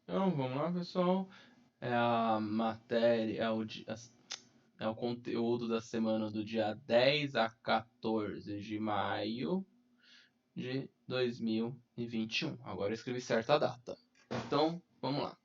Então, vamos lá, pessoal. É a matéria, é o conteúdo da semana do dia 10 a 14 de maio de 2021. Agora eu escrevi certa data. Então, vamos lá.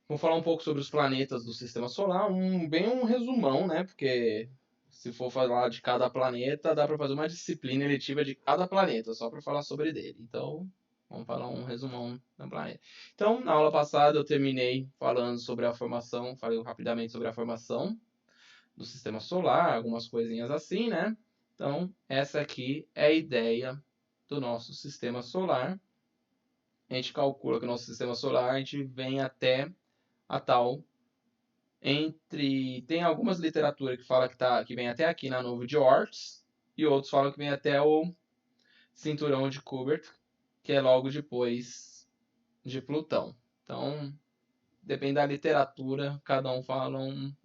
Vou falar um pouco sobre os planetas do Sistema Solar, bem um resumão, né? Porque se for falar de cada planeta, dá para fazer uma disciplina eletiva de cada planeta, só para falar sobre dele. Então, vamos falar um resumão do planeta. Então, na aula passada eu terminei falando sobre a formação, falei rapidamente sobre a formação do Sistema Solar, algumas coisinhas assim, né? Então, essa aqui é a ideia do nosso Sistema Solar. A gente calcula que o nosso Sistema Solar, a gente vem até a tal tem algumas literaturas que fala que vem até aqui na nuvem de Oort e outros falam que vem até o cinturão de Kuiper, que é logo depois de Plutão. Então, depende da literatura, cada um fala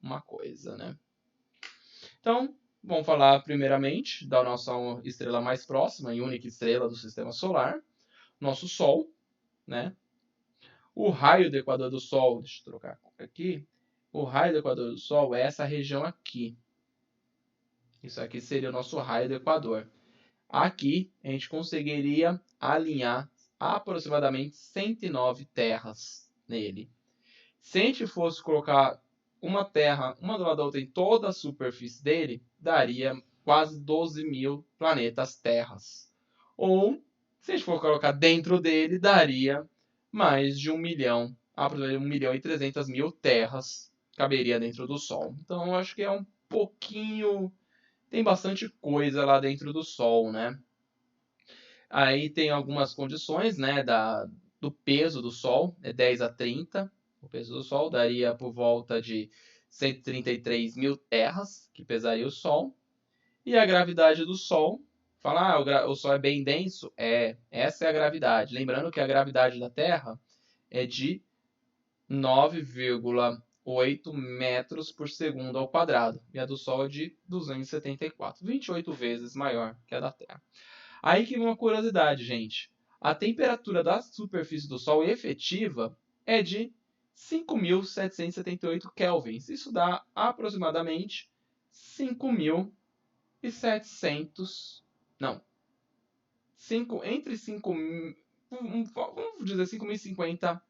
uma coisa, né? Então, vamos falar primeiramente da nossa estrela mais próxima e única estrela do Sistema Solar, nosso Sol, né? O raio do equador do Sol, deixa eu trocar aqui, o raio do equador do Sol é essa região aqui. Isso aqui seria o nosso raio do Equador. Aqui a gente conseguiria alinhar aproximadamente 109 terras nele. Se a gente fosse colocar uma terra uma do lado da outra em toda a superfície dele, daria quase 12 mil planetas terras. Ou, se a gente for colocar dentro dele, daria mais de 1 milhão, aproximadamente 1 milhão e 300 mil terras caberia dentro do Sol. Então, eu acho que é um pouquinho, tem bastante coisa lá dentro do Sol, né? Aí tem algumas condições, né, do peso do Sol, é 10 a 30. O peso do Sol daria por volta de 133 mil terras, que pesaria o Sol. E a gravidade do Sol, falar, o Sol é bem denso? Essa é a gravidade. Lembrando que a gravidade da Terra é de 9,8 metros por segundo ao quadrado. E a do Sol é de 274, 28 vezes maior que a da Terra. Aí que vem uma curiosidade, gente. A temperatura da superfície do Sol efetiva é de 5.778 kelvins. Isso dá aproximadamente 5.700. Não. Entre 5. Vamos dizer 5.050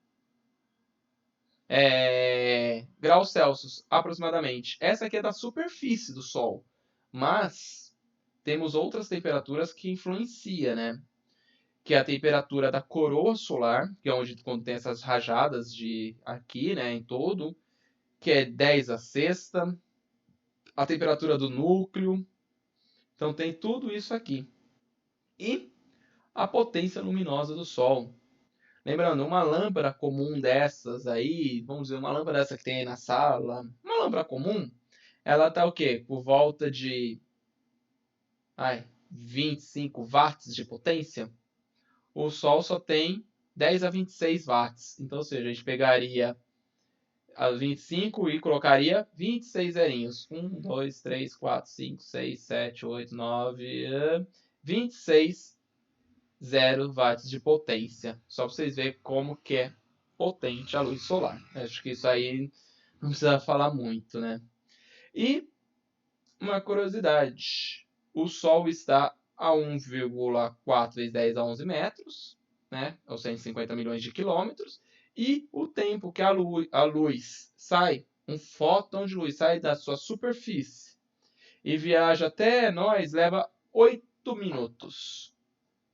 graus Celsius, aproximadamente. Essa aqui é da superfície do Sol. Mas temos outras temperaturas que influenciam, né? Que é a temperatura da coroa solar, que é onde quando tem essas rajadas de aqui, né, em todo, que é 10 a sexta, a temperatura do núcleo. Então tem tudo isso aqui. E a potência luminosa do Sol. Lembrando, uma lâmpada comum dessas aí, vamos dizer, uma lâmpada dessa que tem aí na sala, uma lâmpada comum, ela tá o quê? Por volta de 25 watts de potência. O Sol só tem 10 a 26 watts. Então, ou seja, a gente pegaria a 25 e colocaria 26 zerinhos. 1, 2, 3, 4, 5, 6, 7, 8, 9, 26 0 watts de potência. Só para vocês verem como que é potente a luz solar. Acho que isso aí não precisa falar muito, né? E uma curiosidade. O Sol está a 1,4 vezes 10 a 11 metros, né? Ou 150 milhões de quilômetros. E o tempo que a luz sai, um fóton de luz sai da sua superfície e viaja até nós, leva 8 minutos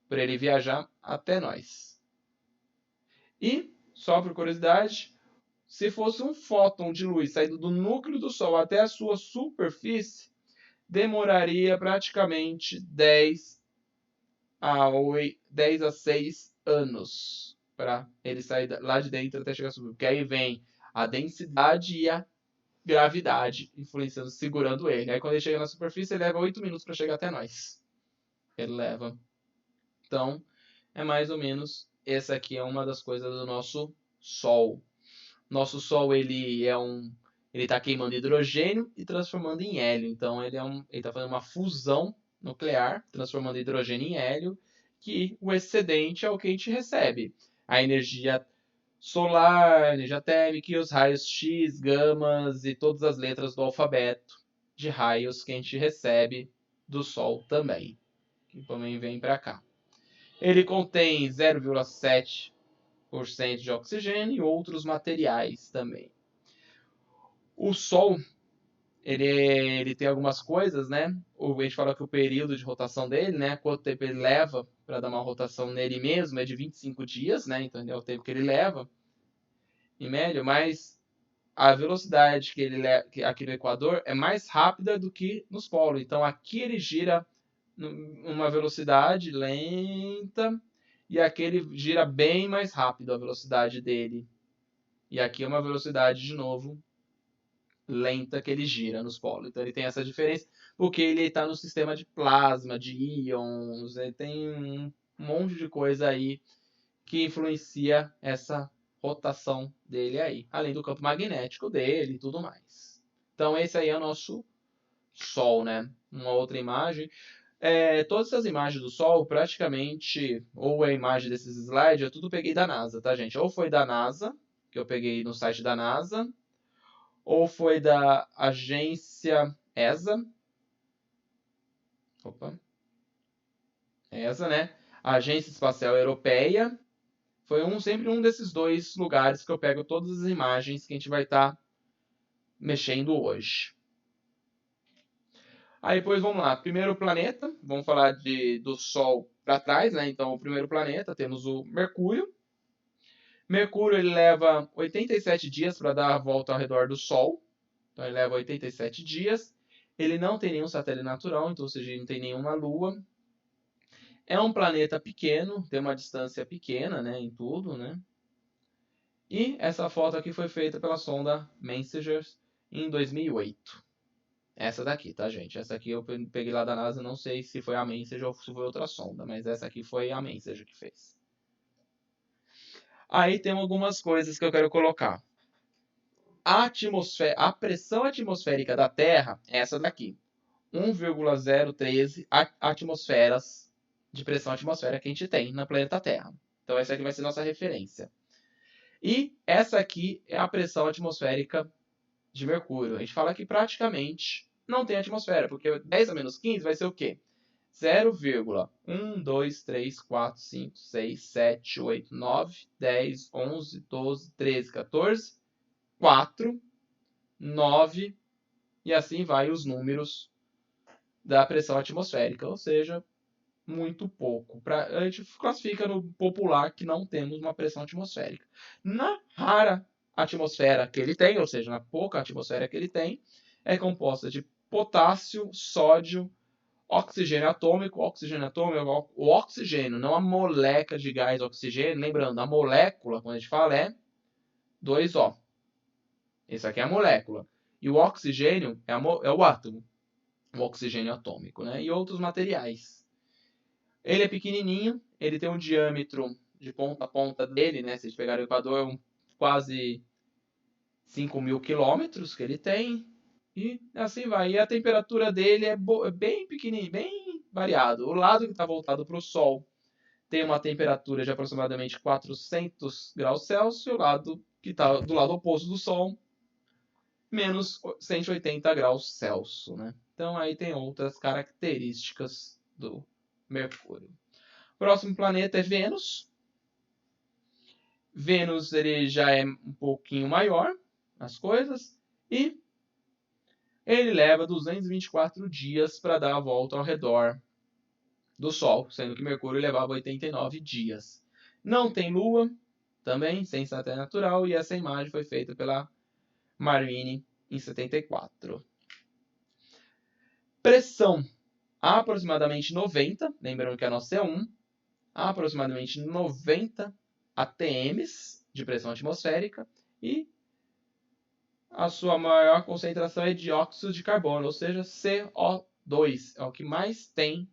para ele viajar até nós. E, só por curiosidade, se fosse um fóton de luz saindo do núcleo do Sol até a sua superfície, demoraria praticamente 10 a 6 anos para ele sair lá de dentro até chegar a subir. Porque aí vem a densidade e a gravidade influenciando, segurando ele. Aí quando ele chega na superfície, ele leva 8 minutos para chegar até nós. Ele leva. Então, é mais ou menos essa aqui é uma das coisas do nosso Sol. Nosso Sol ele está queimando hidrogênio e transformando em hélio. Então ele está fazendo uma fusão nuclear, transformando hidrogênio em hélio, que o excedente é o que a gente recebe. A energia solar, energia térmica e os raios X, gamas e todas as letras do alfabeto de raios que a gente recebe do Sol também, que também vem para cá. Ele contém 0,7% de oxigênio e outros materiais também. O Sol, ele tem algumas coisas, né? A gente fala que o período de rotação dele, né? Quanto tempo ele leva para dar uma rotação nele mesmo é de 25 dias, né? Então é o tempo que ele leva, em média, mas a velocidade que ele leva aqui no Equador é mais rápida do que nos polos. Então aqui ele gira numa velocidade lenta e aqui ele gira bem mais rápido a velocidade dele. E aqui é uma velocidade, de novo, lenta que ele gira nos polos. Então ele tem essa diferença porque ele está no sistema de plasma, de íons, ele tem um monte de coisa aí que influencia essa rotação dele aí, além do campo magnético dele e tudo mais. Então esse aí é o nosso Sol, né? Uma outra imagem. Todas essas imagens do Sol, praticamente, ou a imagem desses slides, eu tudo peguei da NASA, tá, gente? Ou foi da NASA, que eu peguei no site da NASA, ou foi da agência ESA. Opa. ESA, né? A Agência Espacial Europeia. Foi sempre um desses dois lugares que eu pego todas as imagens que a gente vai estar mexendo hoje. Aí depois vamos lá. Primeiro planeta, vamos falar do Sol para trás, né? Então, o primeiro planeta, temos o Mercúrio. Mercúrio ele leva 87 dias para dar a volta ao redor do Sol. Então ele leva 87 dias. Ele não tem nenhum satélite natural, então ou seja, ele não tem nenhuma lua. É um planeta pequeno, tem uma distância pequena, né, em tudo, né? E essa foto aqui foi feita pela sonda Messenger em 2008. Essa daqui, tá, gente? Essa aqui eu peguei lá da NASA, não sei se foi a Messenger ou se foi outra sonda, mas essa aqui foi a Messenger que fez. Aí tem algumas coisas que eu quero colocar. A pressão atmosférica da Terra é essa daqui. 1,013 atmosferas de pressão atmosférica que a gente tem no planeta Terra. Então essa aqui vai ser nossa referência. E essa aqui é a pressão atmosférica de Mercúrio. A gente fala que praticamente não tem atmosfera, porque 10 a menos 15 vai ser o quê? 0,1, 2, 3, 4, 5, 6, 7, 8, 9, 10, 11, 12, 13, 14, 4, 9 e assim vai os números da pressão atmosférica, ou seja, muito pouco. A gente classifica no popular que não temos uma pressão atmosférica. Na rara atmosfera que ele tem, ou seja, na pouca atmosfera que ele tem, é composta de potássio, sódio, oxigênio atômico, o oxigênio, não a molécula de gás oxigênio, lembrando, a molécula, quando a gente fala, é 2O. Esse aqui é a molécula. E o oxigênio é o átomo, o oxigênio atômico, né? E outros materiais. Ele é pequenininho, ele tem um diâmetro de ponta a ponta dele, né? Se a gente pegar o Equador, é quase 5.000 quilômetros que ele tem. E assim vai. E a temperatura dele é bem pequenininho, bem variado. O lado que está voltado para o Sol tem uma temperatura de aproximadamente 400 graus Celsius. E o lado que está do lado oposto do Sol, menos 180 graus Celsius, né? Então aí tem outras características do Mercúrio. Próximo planeta é Vênus. Vênus ele já é um pouquinho maior as coisas e ele leva 224 dias para dar a volta ao redor do Sol, sendo que Mercúrio levava 89 dias. Não tem Lua, também, sem satélite natural, e essa imagem foi feita pela Marine em 74. Pressão, aproximadamente 90, lembrando que a nossa é 1, aproximadamente 90 atms de pressão atmosférica e a sua maior concentração é dióxido de carbono, ou seja, CO2, é o que mais tem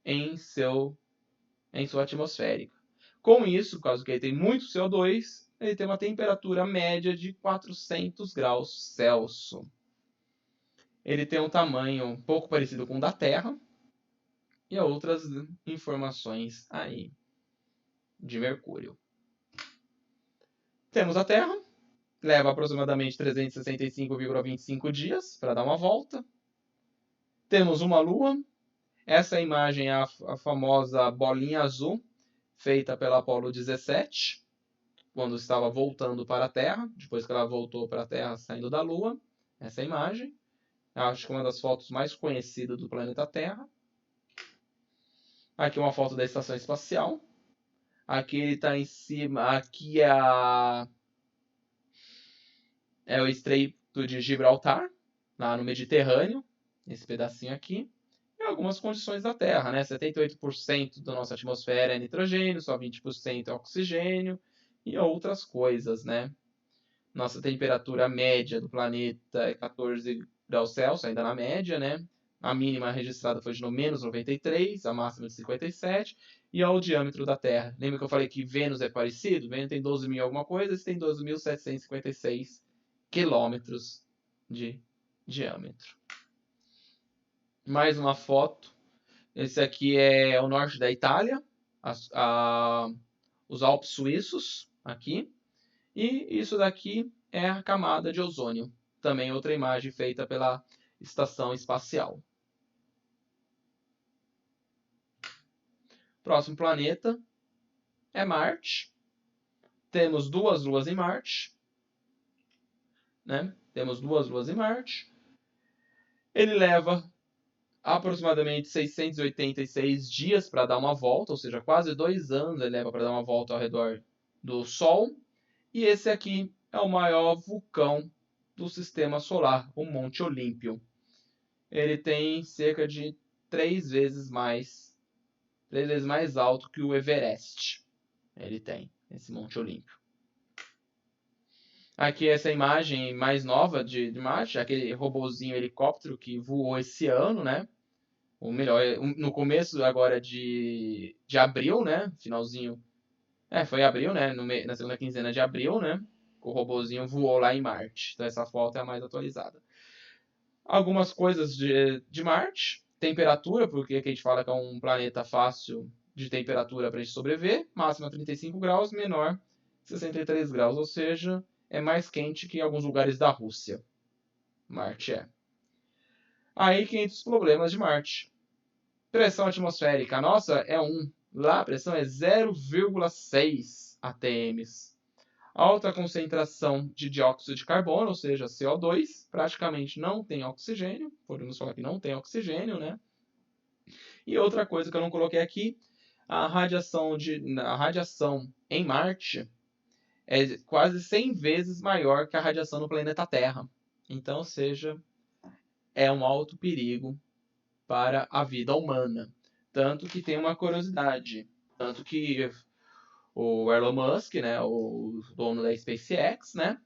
em sua atmosférica. Com isso, por causa que ele tem muito CO2, ele tem uma temperatura média de 400 graus Celsius. Ele tem um tamanho um pouco parecido com o da Terra e outras informações aí de Mercúrio. Temos a Terra, leva aproximadamente 365,25 dias para dar uma volta. Temos uma Lua. Essa imagem é a famosa bolinha azul, feita pela Apollo 17, quando estava voltando para a Terra, depois que ela voltou para a Terra saindo da Lua. Essa imagem, acho que é uma das fotos mais conhecidas do planeta Terra. Aqui uma foto da estação espacial. Aqui ele está em cima, aqui é o Estreito de Gibraltar, lá no Mediterrâneo, esse pedacinho aqui. E algumas condições da Terra, né? 78% da nossa atmosfera é nitrogênio, só 20% é oxigênio e outras coisas, né? Nossa temperatura média do planeta é 14 graus Celsius, ainda na média, né? A mínima registrada foi de menos 93, a máxima de 57, e ao diâmetro da Terra. Lembra que eu falei que Vênus é parecido? Vênus tem 12.000 alguma coisa, esse tem 12.756 quilômetros de diâmetro. Mais uma foto. Esse aqui é o norte da Itália, os Alpes suíços, aqui. E isso daqui é a camada de ozônio. Também outra imagem feita pela Estação Espacial. Próximo planeta é Marte. Temos duas luas em Marte. Né? Temos duas luas em Marte. Ele leva aproximadamente 686 dias para dar uma volta, ou seja, quase 2 anos ele leva para dar uma volta ao redor do Sol. E esse aqui é o maior vulcão do sistema solar, o Monte Olímpio. Ele tem cerca de 3 vezes mais alto que o Everest. Ele tem esse Monte Olímpio. Aqui essa imagem mais nova de Marte, aquele robozinho helicóptero que voou esse ano, né? Ou melhor, no começo agora de abril, né? Finalzinho. Foi abril, né? Na segunda quinzena de abril, né? O robozinho voou lá em Marte. Então essa foto é a mais atualizada. Algumas coisas de Marte. Temperatura, porque aqui a gente fala que é um planeta fácil de temperatura para a gente sobreviver. Máxima 35 graus, menor 63 graus. Ou seja, é mais quente que em alguns lugares da Rússia. Marte é. Aí que entra os problemas de Marte. Pressão atmosférica. A nossa é 1. Lá a pressão é 0,6 atms. Alta concentração de dióxido de carbono, ou seja, CO2. Praticamente não tem oxigênio. Podemos falar que não tem oxigênio, né? E outra coisa que eu não coloquei aqui, a radiação em Marte é quase 100 vezes maior que a radiação no planeta Terra. Então, ou seja, é um alto perigo para a vida humana. Tanto que tem uma curiosidade. Tanto que o Elon Musk, né, o dono da SpaceX, né,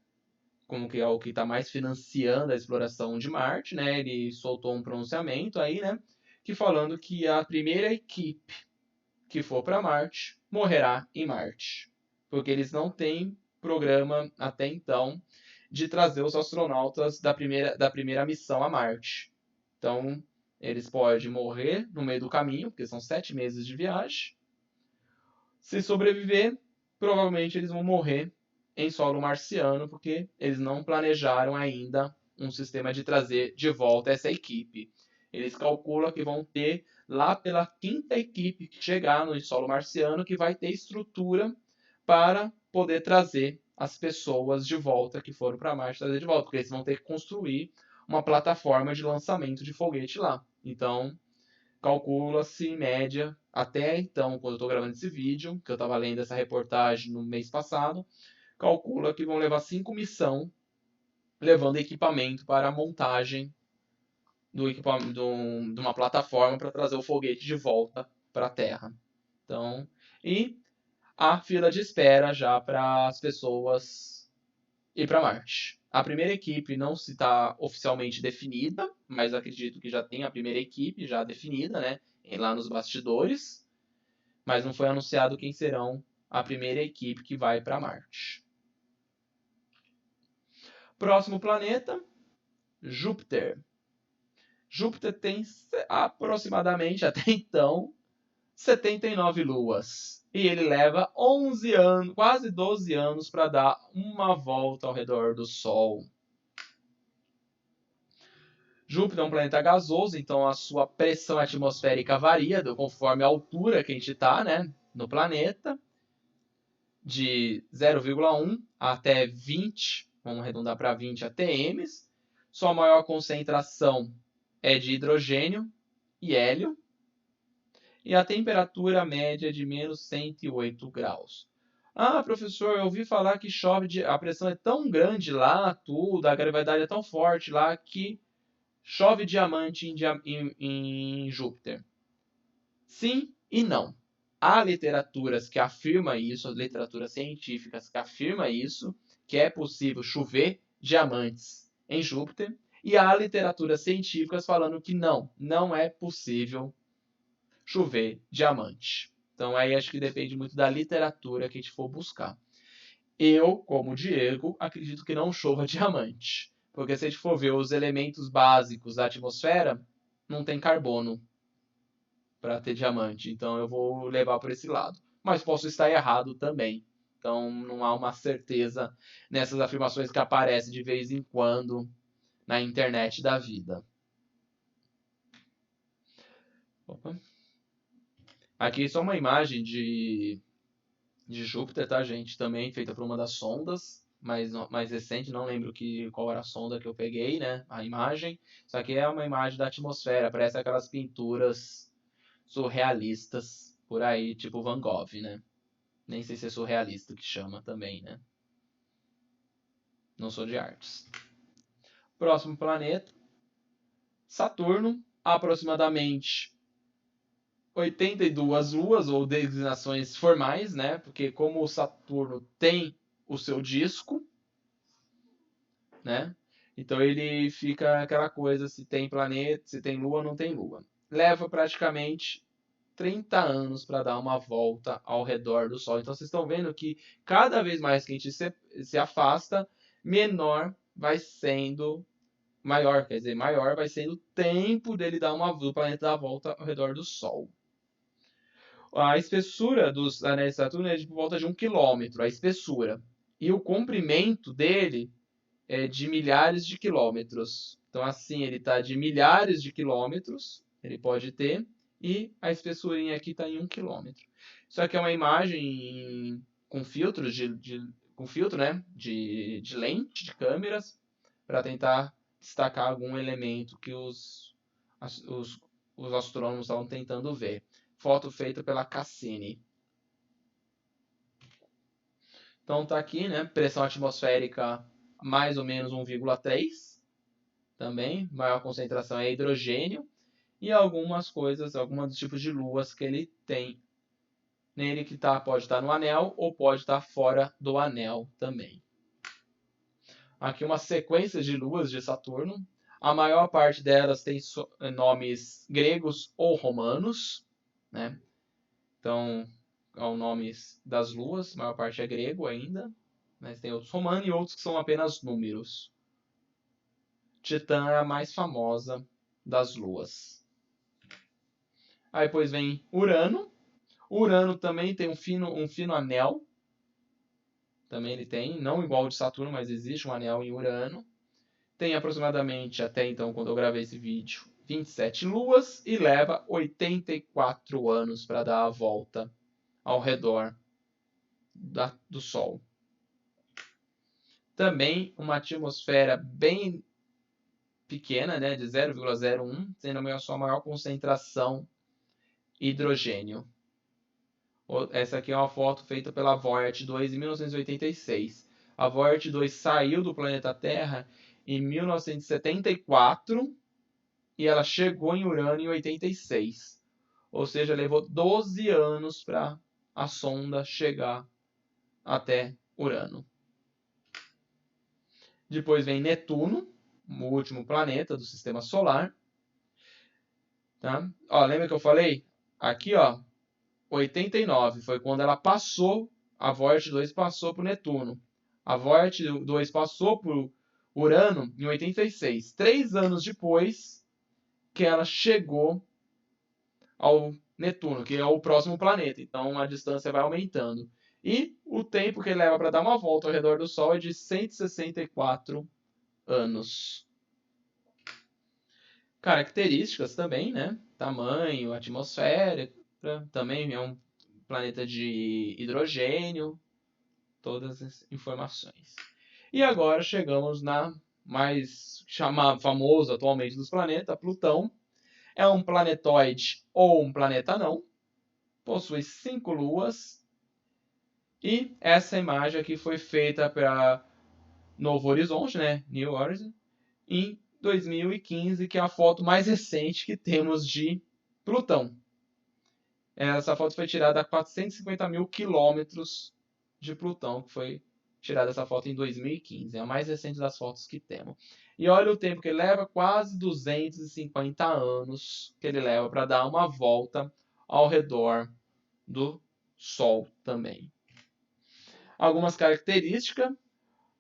como que é o que está mais financiando a exploração de Marte, né, ele soltou um pronunciamento aí, né, que falando que a primeira equipe que for para Marte morrerá em Marte, porque eles não têm programa até então de trazer os astronautas da primeira missão a Marte. Então, eles podem morrer no meio do caminho, porque são 7 meses de viagem. Se sobreviver, provavelmente eles vão morrer em solo marciano, porque eles não planejaram ainda um sistema de trazer de volta essa equipe. Eles calculam que vão ter lá pela 5ª equipe que chegar no solo marciano, que vai ter estrutura para poder trazer as pessoas de volta que foram para Marte, trazer de volta, porque eles vão ter que construir uma plataforma de lançamento de foguete lá. Então, calcula-se em média, até então, quando eu estou gravando esse vídeo, que eu estava lendo essa reportagem no mês passado, calcula que vão levar 5 missões, levando equipamento para a montagem de uma plataforma para trazer o foguete de volta para a Terra. Então, e a fila de espera já para as pessoas ir para Marte. A primeira equipe não se está oficialmente definida, mas acredito que já tem a primeira equipe já definida, né? Lá nos bastidores, mas não foi anunciado quem serão a primeira equipe que vai para Marte. Próximo planeta, Júpiter. Júpiter tem aproximadamente, até então, 79 luas. E ele leva 11 anos, quase 12 anos para dar uma volta ao redor do Sol. Júpiter é um planeta gasoso, então a sua pressão atmosférica varia conforme a altura que a gente está, né, no planeta, de 0,1 até 20, vamos arredondar para 20 atm. Sua maior concentração é de hidrogênio e hélio, e a temperatura média é de menos 108 graus. Ah, professor, eu ouvi falar que chove, a pressão é tão grande lá, tudo, a gravidade é tão forte lá que chove diamante em Júpiter. Sim e não. Há literaturas que afirmam isso, literaturas científicas que afirmam isso, que é possível chover diamantes em Júpiter, e há literaturas científicas falando que não é possível chover diamante. Então aí acho que depende muito da literatura que a gente for buscar. Eu, como Diego, acredito que não chova diamante. Porque se a gente for ver os elementos básicos da atmosfera, não tem carbono para ter diamante. Então eu vou levar por esse lado. Mas posso estar errado também. Então não há uma certeza nessas afirmações que aparecem de vez em quando na internet da vida. Opa. Aqui só uma imagem de Júpiter, tá, gente? Também feita por uma das sondas, mais recente, não lembro qual era a sonda que eu peguei, né? A imagem. Isso aqui é uma imagem da atmosfera, parece aquelas pinturas surrealistas por aí, tipo Van Gogh, né? Nem sei se é surrealista que chama também, né? Não sou de artes. Próximo planeta, Saturno, aproximadamente 82 luas ou designações formais, né? Porque como o Saturno tem o seu disco, né? Então ele fica aquela coisa, se tem planeta, se tem lua ou não tem lua. Leva praticamente 30 anos para dar uma volta ao redor do Sol. Então vocês estão vendo que cada vez mais que a gente se afasta, menor vai sendo, maior, quer dizer, maior vai sendo o tempo dele dar do planeta dar a volta ao redor do Sol. A espessura dos anéis de Saturno é de por volta de 1 km, a espessura. E o comprimento dele é de milhares de quilômetros. Então, assim, ele está de milhares de quilômetros, ele pode ter, e a espessurinha aqui está em 1 quilômetro. Isso aqui é uma imagem com filtros com filtro, né, de lente de câmeras, para tentar destacar algum elemento que os astrônomos estavam tentando ver. Foto feita pela Cassini. Então tá aqui, né? Pressão atmosférica mais ou menos 1,3. Também, maior concentração é hidrogênio. E algumas coisas, alguns tipos de luas que ele tem nele que pode estar no anel ou pode estar fora do anel também. Aqui uma sequência de luas de Saturno. A maior parte delas tem nomes gregos ou romanos, né? Então, os nomes das luas, a maior parte é grego ainda, mas tem outros romanos e outros que são apenas números. Titã é a mais famosa das luas. Aí depois vem Urano. Urano também tem um fino anel. Também ele tem, não igual ao de Saturno, mas existe um anel em Urano. Tem aproximadamente, até então, quando eu gravei esse vídeo, 27 luas e leva 84 anos para dar a volta ao redor do Sol. Também uma atmosfera bem pequena, né, de 0,01, sendo a sua maior concentração hidrogênio. Essa aqui é uma foto feita pela Voyager 2 em 1986. A Voyager 2 saiu do planeta Terra em 1974 e ela chegou em Urano em 86. Ou seja, levou 12 anos para a sonda chegar até Urano. Depois vem Netuno, o último planeta do Sistema Solar. Tá? Ó, lembra que eu falei? Aqui, ó, 89 foi quando ela passou, a Voyager 2 passou para o Netuno. A Voyager 2 passou para o Urano em 86. 3 anos depois que ela chegou ao Netuno, que é o próximo planeta. Então a distância vai aumentando. E o tempo que ele leva para dar uma volta ao redor do Sol é de 164 anos. Características também, né? Tamanho, atmosfera, também é um planeta de hidrogênio, todas as informações. E agora chegamos na mais famoso atualmente dos planetas, Plutão. É um planetóide ou um planeta anão, possui 5 luas. E essa imagem aqui foi feita para Novo Horizonte, né? New Horizon, em 2015, que é a foto mais recente que temos de Plutão. Essa foto foi tirada a 450 mil quilômetros de Plutão, que foi tirada essa foto em 2015. É a mais recente das fotos que temos. E olha o tempo que ele leva, quase 250 anos que ele leva para dar uma volta ao redor do Sol também. Algumas características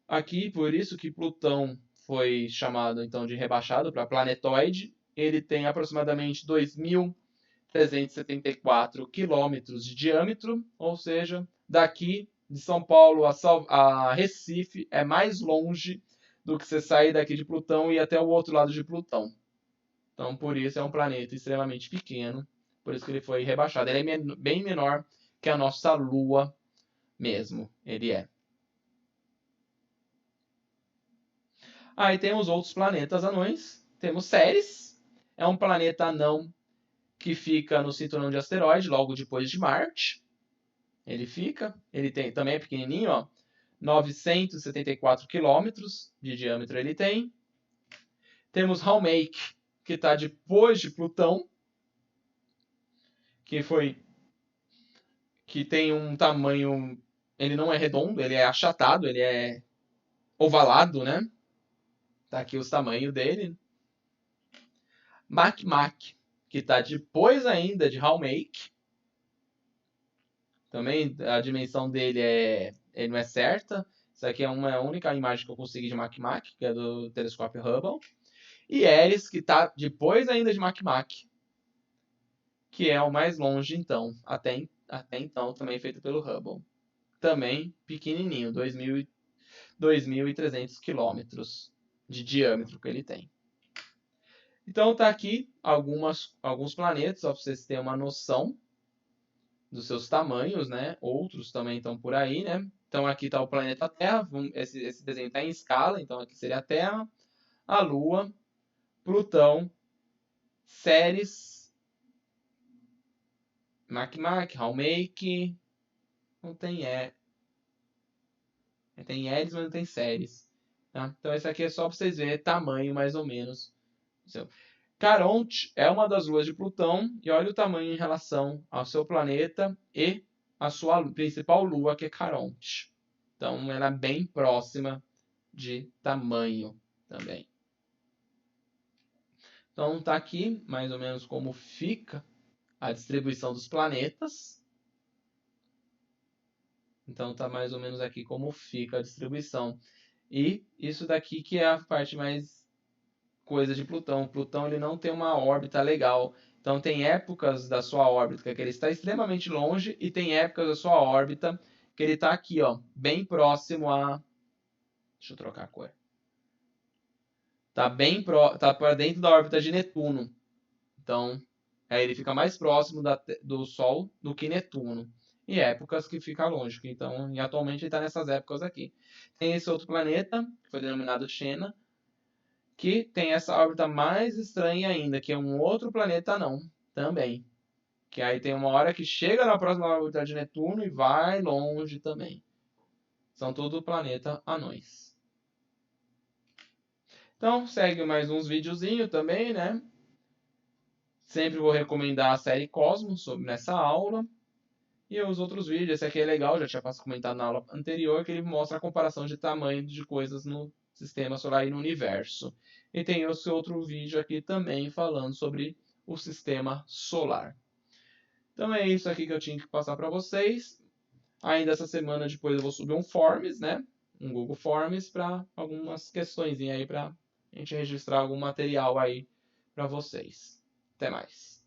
aqui, por isso que Plutão foi chamado então de rebaixado para planetóide. Ele tem aproximadamente 2.374 quilômetros de diâmetro, ou seja, daqui de São Paulo a Recife é mais longe do que você sair daqui de Plutão e ir até o outro lado de Plutão. Então, por isso é um planeta extremamente pequeno, por isso que ele foi rebaixado. Ele é bem menor que a nossa Lua mesmo, ele é. Aí temos outros planetas anões. Temos Ceres, é um planeta anão que fica no cinturão de asteroide, logo depois de Marte. Ele tem, também é pequenininho, ó, 974 quilômetros de diâmetro ele tem. Temos Haumake, que está depois de Plutão, que tem um tamanho, ele não é redondo, ele é achatado, ele é ovalado, né? Tá aqui os tamanhos dele. Makmak, que está depois ainda de Haumake. Também a dimensão dele ele não é certa. Isso aqui é uma única imagem que eu consegui de Makmak, que é do telescópio Hubble. E Eris, que está depois ainda de Makmak, que é o mais longe, então, até então, também feito pelo Hubble. Também pequenininho, 2.300 quilômetros de diâmetro que ele tem. Então tá aqui alguns planetas, para vocês terem uma noção dos seus tamanhos, né? Outros também estão por aí, né? Então aqui está o planeta Terra, esse desenho está em escala, então aqui seria a Terra, a Lua, Plutão, Ceres, Makmak, Haumake, não tem tem Eris, mas não tem Ceres. Tá? Então esse aqui é só para vocês verem tamanho mais ou menos. Caronte é uma das luas de Plutão e olha o tamanho em relação ao seu planeta e a sua principal lua, que é Caronte. Então ela é bem próxima de tamanho também. Então tá aqui mais ou menos como fica a distribuição dos planetas. Então tá mais ou menos aqui como fica a distribuição. E isso daqui que é a parte mais coisa de Plutão. Plutão ele não tem uma órbita legal. Então tem épocas da sua órbita que ele está extremamente longe e tem épocas da sua órbita que ele está aqui, ó, bem próximo a... Deixa eu trocar a cor. Tá para dentro da órbita de Netuno. Então, ele fica mais próximo do Sol do que Netuno. E épocas que fica longe. Então, e atualmente ele está nessas épocas aqui. Tem esse outro planeta, que foi denominado Xena, que tem essa órbita mais estranha ainda, que é um outro planeta anão também. Que aí tem uma hora que chega na próxima órbita de Netuno e vai longe também. São tudo planeta anões. Então, segue mais uns videozinhos também, né? Sempre vou recomendar a série Cosmos nessa aula. E os outros vídeos, esse aqui é legal, já tinha comentado na aula anterior, que ele mostra a comparação de tamanho de coisas no sistema solar e no universo. E tem esse outro vídeo aqui também falando sobre o sistema solar. Então é isso aqui que eu tinha que passar para vocês. Ainda essa semana depois eu vou subir um Forms, né? Um Google Forms para algumas questões aí para a gente registrar algum material aí para vocês. Até mais.